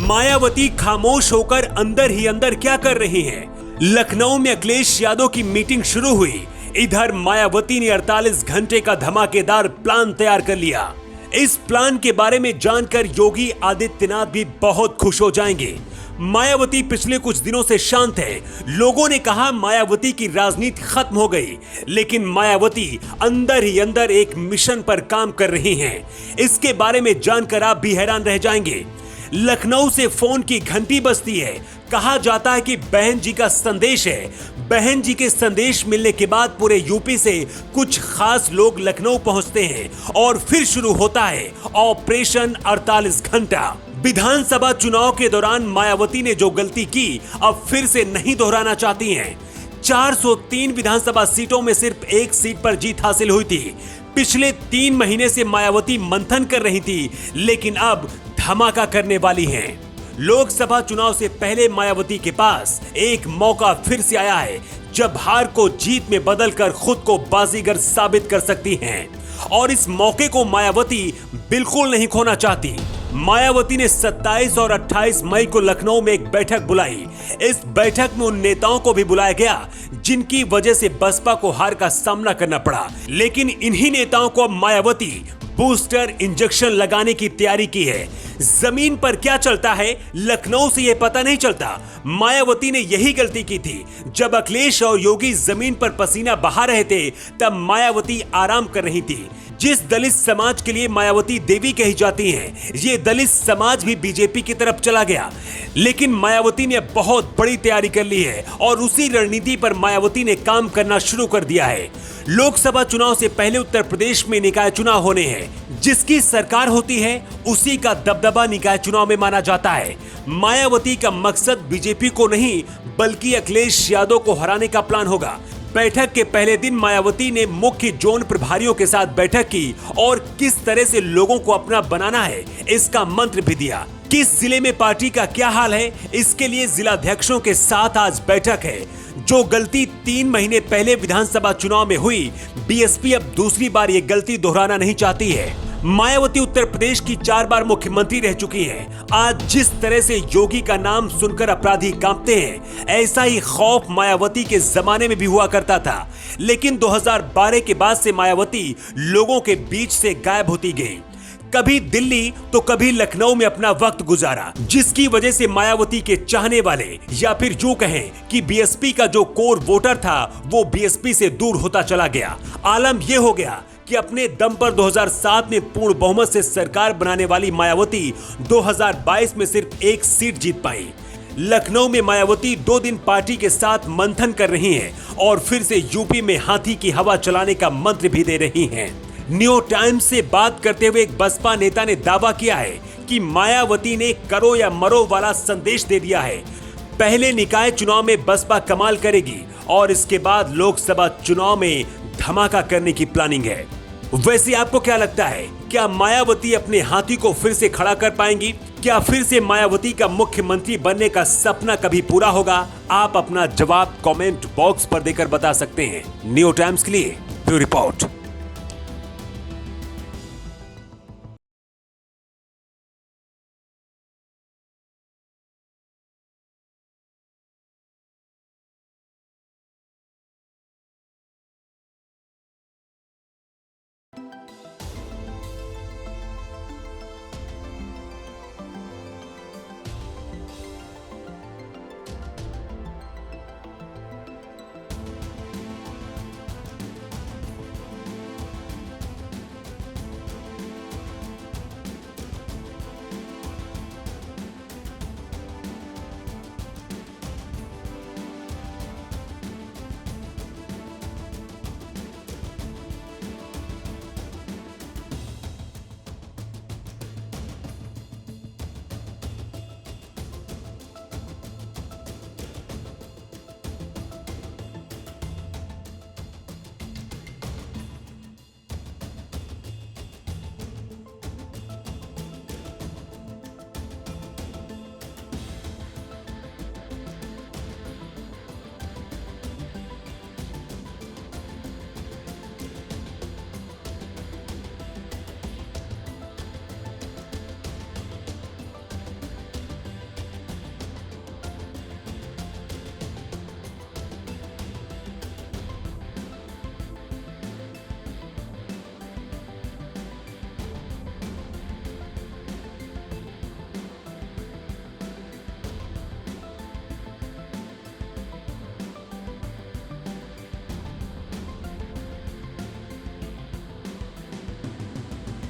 मायावती खामोश होकर अंदर ही अंदर क्या कर रही हैं? लखनऊ में अखिलेश यादव की मीटिंग शुरू हुई। इधर मायावती ने 48 घंटे का धमाकेदार प्लान तैयार कर लिया। इस प्लान के बारे में जानकर योगी आदित्यनाथ भी बहुत खुश हो जाएंगे। मायावती पिछले कुछ दिनों से शांत है। लोगों ने कहा मायावती की राजनीति खत्म हो गई, लेकिन मायावती अंदर ही अंदर एक मिशन पर काम कर रही हैं। इसके बारे में जानकर आप भी हैरान रह जाएंगे। लखनऊ से फोन की घंटी बजती है। कहा जाता है कि बहन जी का संदेश है। बहन जी के संदेश मिलने के बाद पूरे यूपी से कुछ खास लोग लखनऊ पहुंचते हैं और फिर शुरू होता है ऑपरेशन 48 घंटा। विधानसभा चुनाव के दौरान मायावती ने जो गलती की अब फिर से नहीं दोहराना चाहती हैं। 403 विधानसभा सीटों में सिर्फ एक सीट पर जीत हासिल हुई थी। पिछले 3 महीने से मायावती मंथन कर रही थी, लेकिन अब धमाका करने वाली हैं। लोकसभा चुनाव से पहले मायावती के पास एक मौका फिर से आया है, जब हार को जीत में बदलकर खुद को बाजीगर साबित कर सकती हैं। और इस मौके को मायावती बिल्कुल नहीं खोना चाहती। मायावती ने 27 और 28 मई को लखनऊ में एक बैठक बुलाई। इस बैठक में उन नेताओं को भी बुलाया गया जिनकी वजह से बसपा को हार का सामना करना पड़ा, लेकिन इन्हीं नेताओं को अब मायावती बूस्टर इंजेक्शन लगाने की तैयारी की है। जमीन पर क्या चलता है लखनऊ से यह पता नहीं चलता। मायावती ने यही गलती की थी। जब अखिलेश और योगी जमीन पर पसीना बहा रहे थे, तब मायावती आराम कर रही थी। जिस दलित समाज के लिए मायावती देवी कही जाती हैं, ये दलित समाज भी बीजेपी की तरफ चला गया। लेकिन मायावती ने बहुत बड़ी तैयारी कर ली है और उसी रणनीति पर मायावती ने काम करना शुरू कर दिया है। लोकसभा चुनाव से पहले उत्तर प्रदेश में निकाय चुनाव होने हैं। जिसकी सरकार होती है उसी का दबदबा निकाय चुनाव में माना जाता है। मायावती का मकसद बीजेपी को नहीं, बल्कि अखिलेश यादव को हराने का प्लान होगा। बैठक के पहले दिन मायावती ने मुख्य जोन प्रभारियों के साथ बैठक की और किस तरह से लोगों को अपना बनाना है इसका मंत्र भी दिया। किस जिले में पार्टी का क्या हाल है, इसके लिए जिलाध्यक्षों के साथ आज बैठक है। जो गलती 3 महीने पहले विधानसभा चुनाव में हुई, बीएसपी अब दूसरी बार ये गलती दोहराना नहीं चाहती है। मायावती उत्तर प्रदेश की 4 बार मुख्यमंत्री रह चुकी हैं। आज जिस तरह से योगी का नाम सुनकर अपराधी कांपते हैं, ऐसा ही खौफ मायावती के जमाने में भी हुआ करता था। लेकिन 2012 के बाद से मायावती लोगों के बीच से गायब होती गई। कभी दिल्ली तो कभी लखनऊ में अपना वक्त गुजारा, जिसकी वजह से मायावती के चाहने वाले या फिर यूं कहें कि बीएसपी का जो कोर वोटर था वो बीएसपी से दूर होता चला गया। आलम यह हो गया कि अपने दम पर 2007 में पूर्ण बहुमत से सरकार बनाने वाली मायावती 2022 में सिर्फ एक सीट जीत पाई। लखनऊ में मायावती 2 दिन पार्टी के साथ मंथन कर रही हैं और फिर से यूपी में हाथी की हवा चलाने का मंत्र भी दे रही हैं। न्यू टाइम्स से बात करते हुए एक बसपा नेता ने दावा किया है कि मायावती ने करो या मरो वाला संदेश दे दिया है। पहले निकाय चुनाव में बसपा कमाल करेगी और इसके बाद लोकसभा चुनाव में धमाका करने की प्लानिंग है। वैसे आपको क्या लगता है, क्या मायावती अपने हाथी को फिर से खड़ा कर पाएंगी? क्या फिर से मायावती का मुख्यमंत्री बनने का सपना कभी पूरा होगा? आप अपना जवाब कमेंट बॉक्स पर देकर बता सकते हैं। न्यू टाइम्स के लिए ब्यूरो रिपोर्ट।